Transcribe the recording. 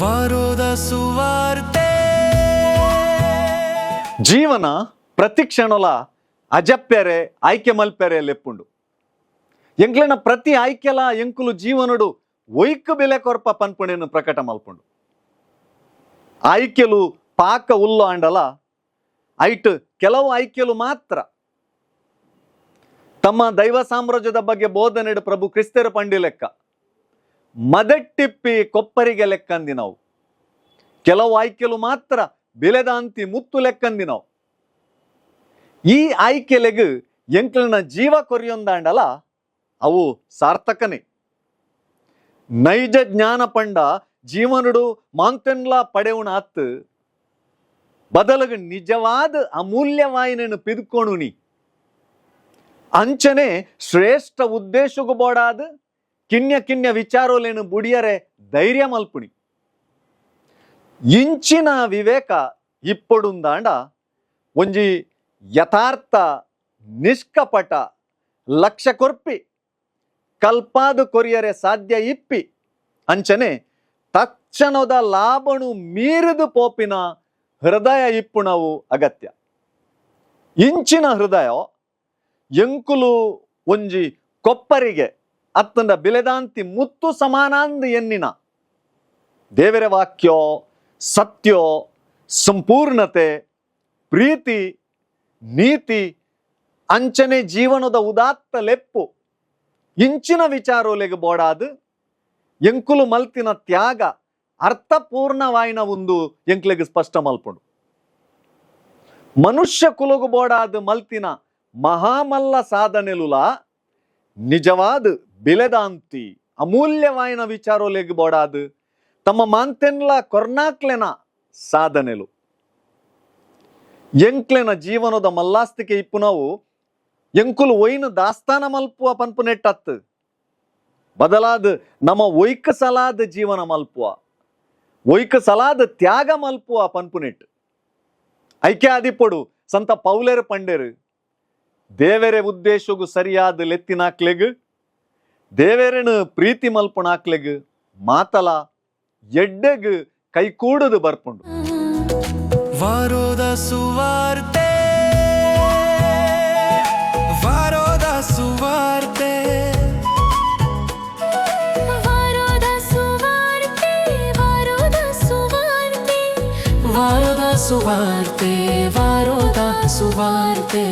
ವಾರದ ಸುವಾರ್ತೆ. ಜೀವನ ಪ್ರತಿ ಕ್ಷಣಲ ಅಜಪ್ಯರೆ ಆಯ್ಕೆ ಮಲ್ಪೆರೆ ಲೆಪ್ಪುಂಡು. ಎಂಕ್ಲೆನ ಪ್ರತಿ ಆಯ್ಕೆಲ ಎಂಕುಲು ಜೀವನಡು ಒಯ್ಕು ಬೆಲೆ ಕೊರ್ಪ ಪನ್ಪುಣೆಯನ್ನು ಪ್ರಕಟ ಮಲ್ಪುಂಡು. ಆಯ್ಕೆಲು ಪಾಕ ಉಲ್ಲು ಆಂಡಲ ಐಟ್ ಕೆಲವು ಆಯ್ಕೆಲು ಮಾತ್ರ ತಮ್ಮ ದೈವ ಸಾಮ್ರಾಜ್ಯದ ಬಗ್ಗೆ ಬೋಧನೆಡು ಪ್ರಭು ಕ್ರಿಸ್ತರ ಪಂಡಿ ಲೆಕ್ಕ ಮದಟ್ಟಿಪ್ಪಿ ಕೊಪ್ಪರಿಗೆ ಲೆಕ್ಕಂದಿನವು. ಕೆಲವು ಆಯ್ಕೆಲು ಮಾತ್ರ ಬೆಲೆದಾಂತಿ ಮುತ್ತು ಲೆಕ್ಕಂದಿನವು. ಈ ಆಯ್ಕೆಲೆಗ್ ಎಂಕ್ಲನ ಜೀವ ಕೊರಿಯೊಂದಾಂಡಲ ಅವು ಸಾರ್ಥಕನೇ. ನೈಜ ಜ್ಞಾನ ಪಂಡ ಜೀವನಡು ಮಾಂತೆನ್ಲ ಪಡೆಯುಣ ಅತ್ತು ಬದಲಗ ನಿಜವಾದ ಅಮೂಲ್ಯವಾಯಿನನ್ನು ಪಿದ್ಕೊಣು ನೀ ಅಂಚನೆ ಶ್ರೇಷ್ಠ ಉದ್ದೇಶಗೂ ಬೋಡಾದ ಕಿನ್ಯ ಕಿನ್ಯ ವಿಚಾರೋಲೇನು ಬುಡಿಯರೆ ಧೈರ್ಯ ಮಲ್ಪುಣಿ. ಇಂಚಿನ ವಿವೇಕ ಇಪ್ಪಡುಂದಾಂಡ ಒಂಜಿ ಯಥಾರ್ಥ ನಿಷ್ಕಪಟ ಲಕ್ಷ್ಯ ಕೊರ್ಪಿ ಕಲ್ಪಾದು ಕೊರಿಯರೆ ಸಾಧ್ಯ ಇಪ್ಪಿ ಅಂಚನೆ ತಕ್ಷಣದ ಲಾಭನು ಮೀರಿದು ಪೋಪಿನ ಹೃದಯ ಇಪ್ಪುಣವು ಅಗತ್ಯ. ಇಂಚಿನ ಹೃದಯ ಎಂಕುಲು ಒಂಜಿ ಕೊಪ್ಪರಿಗೆ ಅತ್ತಂಡ ಬೆಲೆದಾಂತಿ ಮುತ್ತು ಸಮಾನಾಂದ ಎನ್ನಿನ ದೇವರ ವಾಕ್ಯೋ ಸತ್ಯೋ ಸಂಪೂರ್ಣತೆ ಪ್ರೀತಿ ನೀತಿ ಅಂಚನೆ ಜೀವನದ ಉದಾತ್ತ ಲೆಪ್ಪು ಇಂಚಿನ ವಿಚಾರೋಲೆಗೆ ಬೋಡಾದು ಎಂಕುಲು ಮಲ್ತಿನ ತ್ಯಾಗ ಅರ್ಥಪೂರ್ಣವಾಯಿನ ಒಂದು ಎಂಕ್ಲೆಗೆ ಸ್ಪಷ್ಟ ಮಲ್ಪುಂಡು. ಮನುಷ್ಯ ಕುಲುಗು ಬೋಡಾದು ಮಲ್ತಿನ ಮಹಾಮಲ್ಲ ಸಾಧನೆಲುಲ ನಿಜವಾದ ಬೆಲೆದಾಂತಿ ಅಮೂಲ್ಯವಾಯಿನ ವಿಚಾರೋಲೆಗೆ ಬೋಡಾದು ತಮ್ಮ ಮಾಂತೆನ್ಲ ಕೊರ್ನಾಕ್ಲೆನ ಸಾಧನೆಲು ಎಂಕ್ಲೆನ ಜೀವನದ ಮಲ್ಲಾಸ್ತಿಕೆ ಇಪ್ಪುನವು ಎಂಕುಲು ಒಯ್ನ ದಾಸ್ತಾನ ಮಲ್ಪುವ ಪನ್ಪು ನೆಟ್ಟತ್ತು ಬದಲಾದ ನಮ್ಮ ಒಯ್ಕ ಸಲಾದ ಜೀವನ ಮಲ್ಪುವ ಒಯ್ಕ ಸಲಾದ ತ್ಯಾಗ ಮಲ್ಪುವ ಪನ್ಪು ನೆಟ್ಟು ಐಕ್ಯ ಆದಿಪ್ಪಡು ಸಂತ ಪೌಲೇರು ಪಂಡೇರು ದೇವರೇ ಉದ್ದೇಶಗೂ ಸರಿಯಾದ ಲೆತ್ತಿನಾಕ್ಲೆಗ್ ದೇವರೇನು ಪ್ರೀತಿ ಮಲ್ಪುನಾಕ್ಲೆಗ್ ಮಾತಲ ಎಡ್ಡೆಗ್ ಕೈಕೂಡುದು ಬರ್ಪುಂಡು. ವಾರದ ಸುವಾರ್ತೆ. ವಾರದ ಸುವಾರ್ತೆ. ವಾರದ ಸುವಾರ್ತೆ. ವಾರದ ಸುವಾರ್ತೆ. ವಾರದ ಸುವಾರ್ತೆ. ವಾರದ ಸುವಾರ್ತೆ.